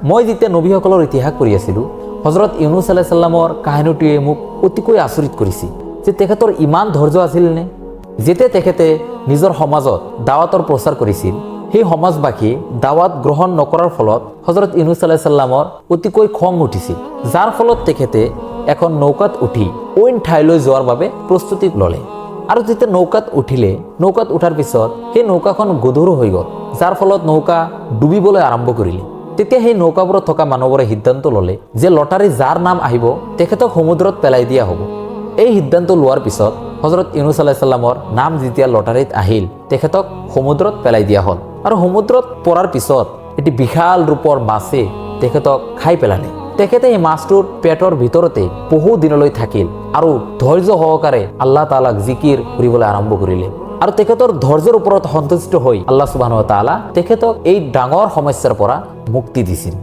মই যেতিয়া নবীসকলৰ ইতিহাস পঢ়ি আছিলোঁ, হজৰত ইউনুছ আলাইহিছ সালামৰ কাহিনীটোৱে মোক অতিকৈ আচৰিত কৰিছিল যে তেখেতৰ ইমান ধৈৰ্য আছিলনে। যেতিয়া তেখেতে নিজৰ সমাজত দাৱাতৰ প্ৰচাৰ কৰিছিল, সেই সমাজবাসীয়ে দাৱাত গ্ৰহণ নকৰাৰ ফলত হজৰত ইউনুছ আলাইহিছ সালামৰ অতিকৈ খং উঠিছিল, যাৰ ফলত তেখেতে এখন নৌকাত উঠি অইন ঠাইলৈ যোৱাৰ বাবে প্ৰস্তুতি ল'লে। আৰু যেতিয়া নৌকাত উঠিলে, নৌকাত উঠাৰ পিছত সেই নৌকাখন গধুৰ হৈ গ'ল, যাৰ ফলত নৌকা ডুবিবলৈ আৰম্ভ কৰিলে। তেতিয়া সেই নৌকাবোৰত থকা মানুহবোৰে সিদ্ধান্ত ল'লে যে লটাৰী যাৰ নাম আহিব তেখেতক সমুদ্ৰত পেলাই দিয়া হ'ব। এই সিদ্ধান্ত লোৱাৰ পিছত হজৰত ইউনুছ আলাইহিছ সালামৰ নাম যেতিয়া লটাৰীত আহিল, তেখেতক সমুদ্ৰত পেলাই দিয়া হ'ল। আৰু সমুদ্ৰত পৰাৰ পিছত এটি বিশাল ৰূপৰ মাছে তেখেতক খাই পেলালে। তেখেতে এই মাছটোৰ পেটৰ ভিতৰতে বহু দিনলৈ থাকিল আৰু ধৈৰ্য সহকাৰে আল্লাহ তাআলাক জিকিৰ কৰিবলৈ আৰম্ভ কৰিলে। আৰু তেখেতৰ ধৈৰ্যৰ ওপৰত সন্তুষ্ট হৈ আল্লাহ সুবহানাহু ওয়া তাআলা তেখেতক এই ডাঙৰ সমস্যাৰ পৰা মুক্তি দিছিল।